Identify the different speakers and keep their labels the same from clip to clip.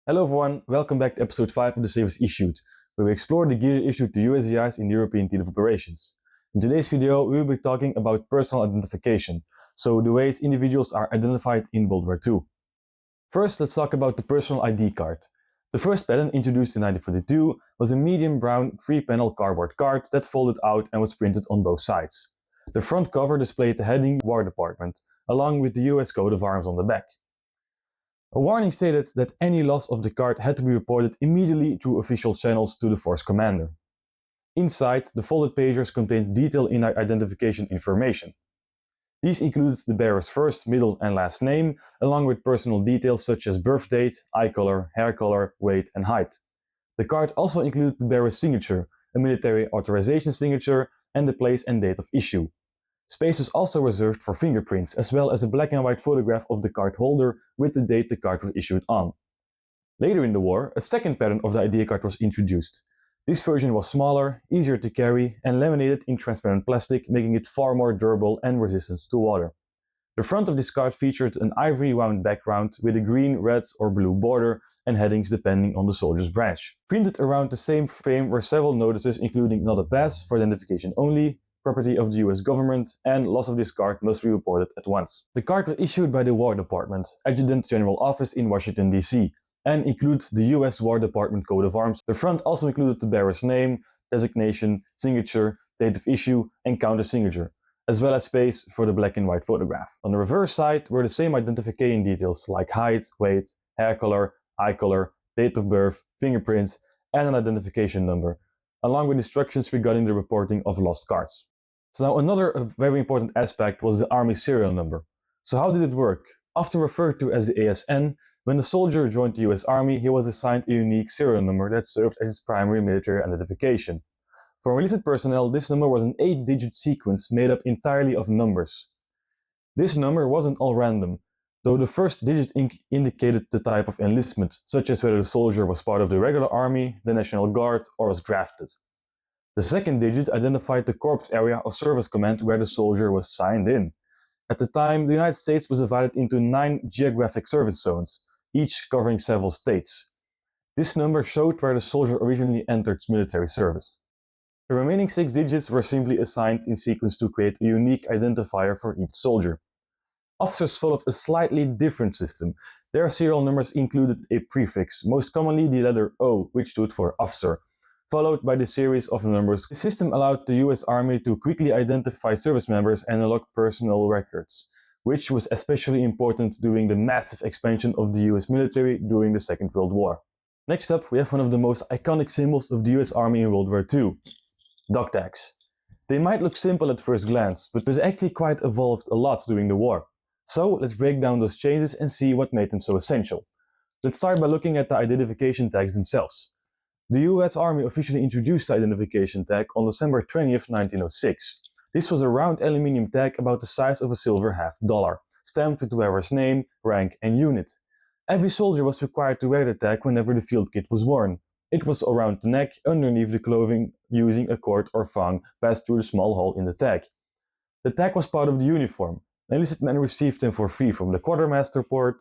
Speaker 1: Hello everyone, welcome back to episode 5 of the Savers Issued, where we explore the gear issued to USAIs in the European Theatre of Operations. In today's video, we will be talking about personal identification, so the ways individuals are identified in World War II. First, let's talk about the personal ID card. The first pattern, introduced in 1942, was a medium brown 3-panel cardboard card that folded out and was printed on both sides. The front cover displayed the heading War Department, along with the US coat of arms on the back. A warning stated that any loss of the card had to be reported immediately through official channels to the force commander. Inside, the folded pages contained detailed identification information. These included the bearer's first, middle and last name, along with personal details such as birth date, eye color, hair color, weight and height. The card also included the bearer's signature, a military authorization signature, and the place and date of issue. Space was also reserved for fingerprints, as well as a black and white photograph of the card holder with the date the card was issued on. Later in the war, a second pattern of the ID card was introduced. This version was smaller, easier to carry, and laminated in transparent plastic, making it far more durable and resistant to water. The front of this card featured an ivory wound background with a green, red or blue border and headings depending on the soldier's branch. Printed around the same frame were several notices including not a pass for identification only, property of the US government, and loss of this card must be reported at once. The card was issued by the War Department, Adjutant General Office in Washington, D.C., and includes the US War Department coat of arms. The front also included the bearer's name, designation, signature, date of issue, and counter signature, as well as space for the black and white photograph. On the reverse side were the same identification details like height, weight, hair color, eye color, date of birth, fingerprints, and an identification number, along with instructions regarding the reporting of lost cards. So now another very important aspect was the Army serial number. So how did it work? Often referred to as the ASN, when a soldier joined the US Army, he was assigned a unique serial number that served as his primary military identification. For enlisted personnel, this number was an 8-digit sequence made up entirely of numbers. This number wasn't all random, though the first digit indicated the type of enlistment, such as whether the soldier was part of the regular army, the National Guard, or was drafted. The second digit identified the corps area or service command where the soldier was signed in. At the time, the United States was divided into 9 geographic service zones, each covering several states. This number showed where the soldier originally entered military service. The remaining 6 digits were simply assigned in sequence to create a unique identifier for each soldier. Officers followed a slightly different system. Their serial numbers included a prefix, most commonly the letter O, which stood for officer, followed by the series of numbers. The system allowed the US Army to quickly identify service members and unlock personal records, which was especially important during the massive expansion of the US military during the Second World War. Next up, we have one of the most iconic symbols of the US Army in World War II, dog tags. They might look simple at first glance, but they actually quite evolved a lot during the war. So let's break down those changes and see what made them so essential. Let's start by looking at the identification tags themselves. The US Army officially introduced the identification tag on December 20th, 1906. This was a round aluminium tag about the size of a silver $half, stamped with the wearer's name, rank and unit. Every soldier was required to wear the tag whenever the field kit was worn. It was around the neck, underneath the clothing, using a cord or thong passed through the small hole in the tag. The tag was part of the uniform. Enlisted men received them for free from the quartermaster corps,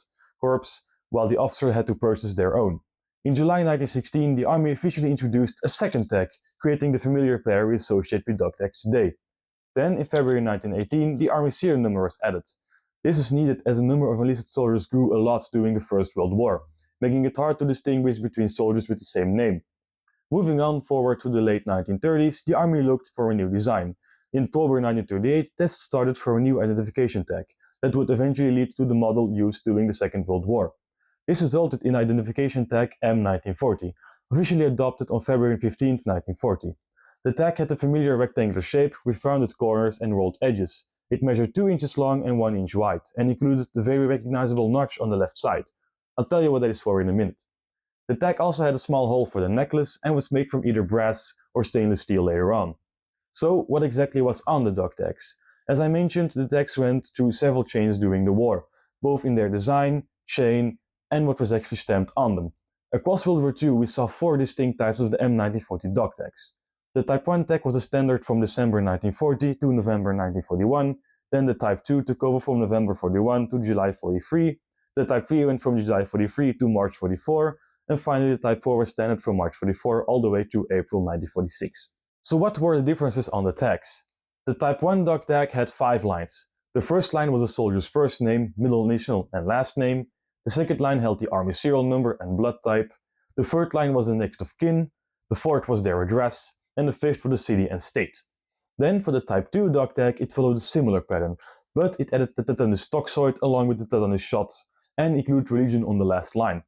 Speaker 1: while the officer had to purchase their own. In July 1916, the Army officially introduced a second tag, creating the familiar pair we associate with dog tags today. Then, in February 1918, the Army serial number was added. This was needed as the number of enlisted soldiers grew a lot during the First World War, making it hard to distinguish between soldiers with the same name. Moving on forward to the late 1930s, the Army looked for a new design. In October 1938, tests started for a new identification tag that would eventually lead to the model used during the Second World War. This resulted in identification tag M1940, officially adopted on February 15, 1940. The tag had a familiar rectangular shape with rounded corners and rolled edges. It measured 2 inches long and 1 inch wide, and included the very recognizable notch on the left side. I'll tell you what that is for in a minute. The tag also had a small hole for the necklace and was made from either brass or stainless steel later on. So, what exactly was on the dog tags? As I mentioned, the tags went through several changes during the war, both in their design, chain, and what was actually stamped on them. Across World War II, we saw 4 distinct types of the M1940 dog tags. The Type 1 tag was a standard from December 1940 to November 1941, then the Type 2 took over from November 41 to July 43, the Type 3 went from July 43 to March 44, and finally the Type 4 was standard from March 44 all the way to April 1946. So what were the differences on the tags? The Type 1 dog tag had 5 lines. The first line was a soldier's first name, middle initial and last name. The second line held the army serial number and blood type. The third line was the next of kin. The fourth was their address. And the fifth for the city and state. Then for the Type 2 dog tag, it followed a similar pattern, but it added the tetanus toxoid along with the tetanus shot and included religion on the last line.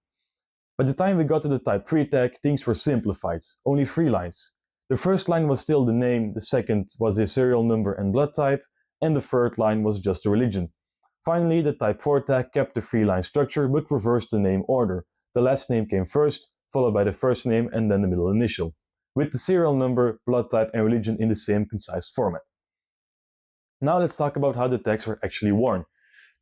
Speaker 1: By the time we got to the Type 3 tag, things were simplified, only 3 lines. The first line was still the name, the second was the serial number and blood type, and the third line was just the religion. Finally, the Type 4 tag kept the 3-line structure but reversed the name order. The last name came first, followed by the first name and then the middle initial, with the serial number, blood type and religion in the same concise format. Now let's talk about how the tags were actually worn.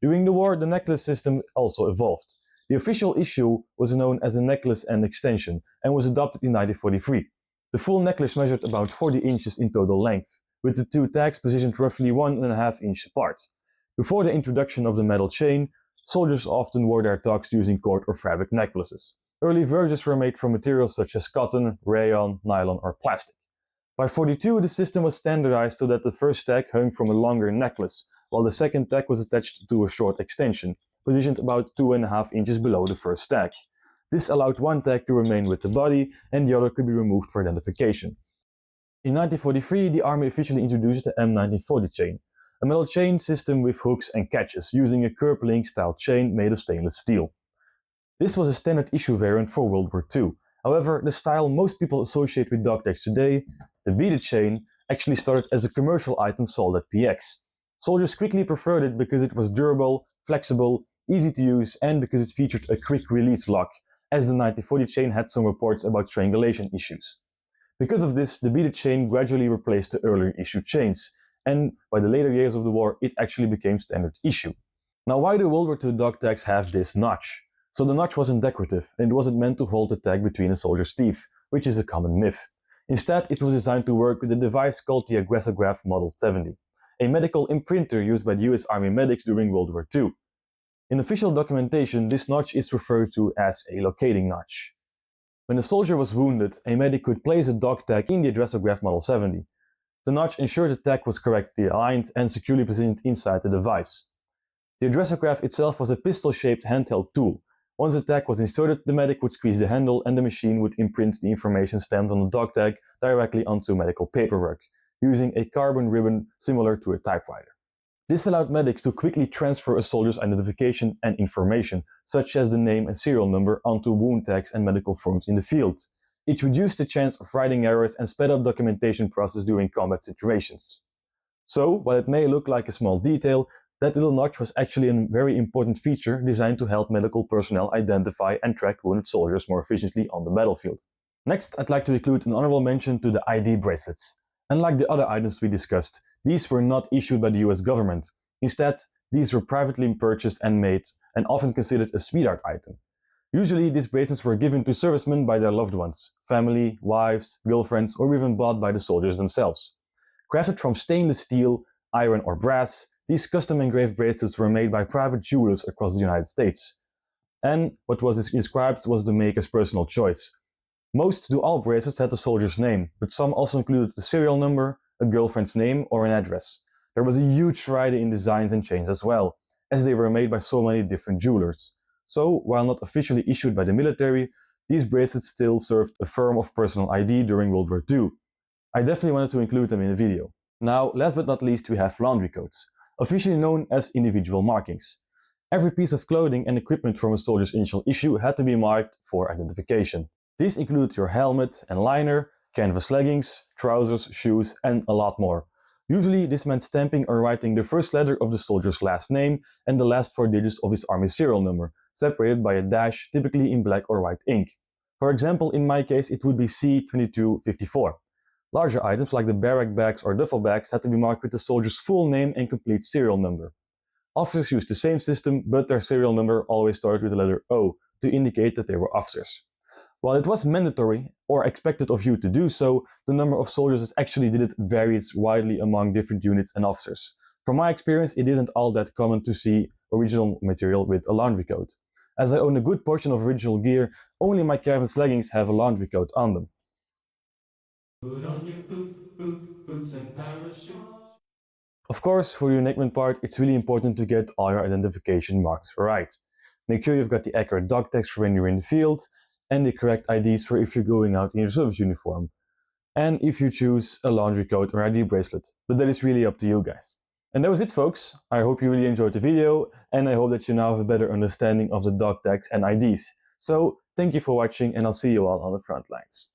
Speaker 1: During the war, the necklace system also evolved. The official issue was known as a necklace and extension and was adopted in 1943. The full necklace measured about 40 inches in total length, with the 2 tags positioned roughly 1.5 inches apart. Before the introduction of the metal chain, soldiers often wore their togs using cord or fabric necklaces. Early versions were made from materials such as cotton, rayon, nylon or plastic. By 42, the system was standardized so that the first tag hung from a longer necklace, while the second tag was attached to a short extension, positioned about 2.5 inches below the first tag. This allowed one tag to remain with the body and the other could be removed for identification. In 1943, the army officially introduced the M1940 chain, a metal chain system with hooks and catches using a curb link style chain made of stainless steel. This was a standard issue variant for World War II. However, the style most people associate with dog tags today, the beaded chain, actually started as a commercial item sold at PX. Soldiers quickly preferred it because it was durable, flexible, easy to use, and because it featured a quick release lock, as the 1940 chain had some reports about strangulation issues. Because of this, the beaded chain gradually replaced the earlier issued chains, and by the later years of the war, it actually became standard issue. Now, why do World War II dog tags have this notch? So the notch wasn't decorative, and it wasn't meant to hold the tag between a soldier's teeth, which is a common myth. Instead, it was designed to work with a device called the Aggressograph Model 70, a medical imprinter used by the US Army medics during World War II. In official documentation, this notch is referred to as a locating notch. When a soldier was wounded, a medic could place a dog tag in the Aggressograph Model 70. The notch ensured the tag was correctly aligned and securely positioned inside the device. The Aggressograph itself was a pistol-shaped handheld tool. Once the tag was inserted, the medic would squeeze the handle and the machine would imprint the information stamped on the dog tag directly onto medical paperwork, using a carbon ribbon similar to a typewriter. This allowed medics to quickly transfer a soldier's identification and information, such as the name and serial number, onto wound tags and medical forms in the field. It reduced the chance of writing errors and sped up documentation process during combat situations. So, while it may look like a small detail, that little notch was actually a very important feature designed to help medical personnel identify and track wounded soldiers more efficiently on the battlefield. Next, I'd like to include an honorable mention to the ID bracelets. Unlike the other items we discussed, these were not issued by the US government. Instead, these were privately purchased and made, and often considered a sweetheart item. Usually, these bracelets were given to servicemen by their loved ones, family, wives, girlfriends, or even bought by the soldiers themselves. Crafted from stainless steel, iron or brass, these custom engraved bracelets were made by private jewelers across the United States. And what was inscribed was the maker's personal choice. Most to all bracelets had the soldier's name, but some also included the serial number, a girlfriend's name, or an address. There was a huge variety in designs and chains as well, as they were made by so many different jewelers. So, while not officially issued by the military, these bracelets still served a form of personal ID during World War II. I definitely wanted to include them in the video. Now, last but not least, we have laundry codes, officially known as individual markings. Every piece of clothing and equipment from a soldier's initial issue had to be marked for identification. These include your helmet and liner, canvas leggings, trousers, shoes, and a lot more. Usually this meant stamping or writing the first letter of the soldier's last name and the last 4 digits of his army serial number, separated by a dash, typically in black or white ink. For example, in my case it would be C2254. Larger items like the barrack bags or duffel bags had to be marked with the soldier's full name and complete serial number. Officers used the same system, but their serial number always started with the letter O to indicate that they were officers. While it was mandatory or expected of you to do so, the number of soldiers that actually did it varies widely among different units and officers. From my experience, it isn't all that common to see original material with a laundry code. As I own a good portion of original gear, only my canvas leggings have a laundry coat on them. Put on your boots and parachute. Of course, for the enactment part, it's really important to get all your identification marks right. Make sure you've got the accurate doc tags for when you're in the field, and the correct IDs for if you're going out in your service uniform. And if you choose a laundry coat or ID bracelet, but that is really up to you guys. And that was it, folks. I hope you really enjoyed the video, and I hope that you now have a better understanding of the doc tags and IDs. So, thank you for watching, and I'll see you all on the front lines.